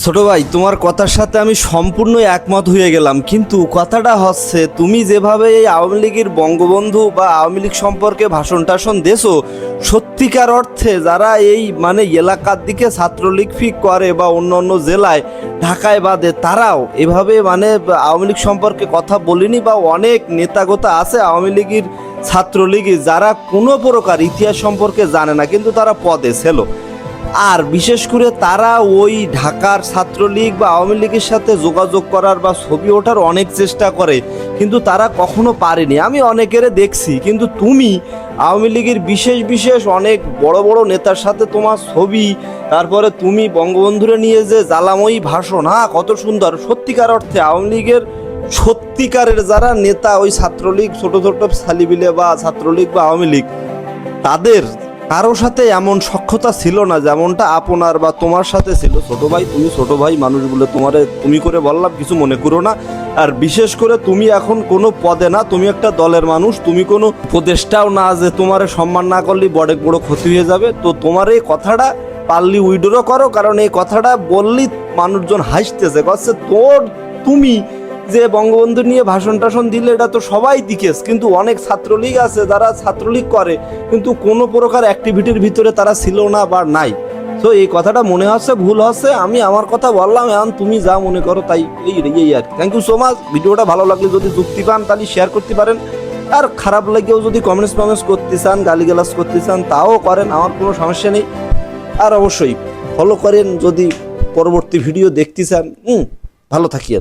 ছোট ভাই, তোমার কথার সাথে আমি সম্পূর্ণ একমত হয়ে গেলাম, কিন্তু কথাটা হচ্ছে তুমি যেভাবে এই আওয়ামী লীগের বঙ্গবন্ধু বা আওয়ামী লীগ সম্পর্কে ভাষণ টাষণ দেছো, সত্যিকার অর্থে যারা এই এলাকার দিকে ছাত্রলীগ ফিক করে বা অন্য অন্য জেলায় ঢাকায় বাদে তারাও এভাবে আওয়ামী লীগ সম্পর্কে কথা বলিনি। বা অনেক নেতাগোতা আছে আওয়ামী লীগের ছাত্রলীগের যারা কোনো প্রকার ইতিহাস সম্পর্কে জানে না, কিন্তু তারা পদে ছিল। আর বিশেষ করে তারা ওই ঢাকার ছাত্রলীগ বা আওয়ামী লীগের সাথে যোগাযোগ করার বা ছবি ওঠার অনেক চেষ্টা করে, কিন্তু তারা কখনো পারেনি। আমি অনেকেরে দেখছি, কিন্তু তুমি আওয়ামী লীগের বিশেষ বিশেষ অনেক বড় বড় নেতার সাথে তোমার ছবি, তারপরে তুমি বঙ্গবন্ধুরে নিয়ে যে জ্বালাময়ী ভাষণ, কত সুন্দর। সত্যিকার অর্থে আওয়ামী লীগের সত্যিকারের যারা নেতা, ওই ছাত্রলীগ ছোট ছোট ছালিবিলে বা ছাত্রলীগ বা আওয়ামী লীগ, তাদের কারোর সাথে এমন সখ্যতা ছিল না যেমনটা আপনার বা তোমার সাথে ছিল। ছোট ভাই, তুমি ছোট ভাই মানুষ বলে তোমারে তুমি করে বললাম, কিছু মনে করো না। আর বিশেষ করে তুমি এখন কোনো পদে না, তুমি একটা দলের মানুষ, তুমি কোনো উপদেষ্টাও না যে তোমারে সম্মান না করলে বড় বড় ক্ষতি হয়ে যাবে। তো তোমার এই কথাটা পারলি উইড্রো করো, কারণ এই কথাটা বললি মানুষজন হাসতেছে, কচ্ছে তুমি যে বঙ্গবন্ধু নিয়ে ভাষণ টাষণ দিলে এটা তো সবাই দিকেস, কিন্তু অনেক ছাত্রলীগ আছে যারা ছাত্রলীগ করে কিন্তু কোনো প্রকার অ্যাক্টিভিটির ভিতরে তারা ছিল না বা নাই। তো এই কথাটা মনে হচ্ছে ভুল হচ্ছে, আমি আমার কথা বললাম, এখন তুমি যা মনে করো তাই। এই আর থ্যাংক ইউ সো মাচ। ভিডিওটা ভালো লাগলে যদি যুক্তি পান তাহলে শেয়ার করতে পারেন, আর খারাপ লাগেও যদি কমেন্টস করতে চান, গালিগালাজ করতে চান তাও করেন, আমার কোনো সমস্যা নেই। আর অবশ্যই ফলো করেন যদি পরবর্তী ভিডিও দেখতে চান। ভালো থাকি।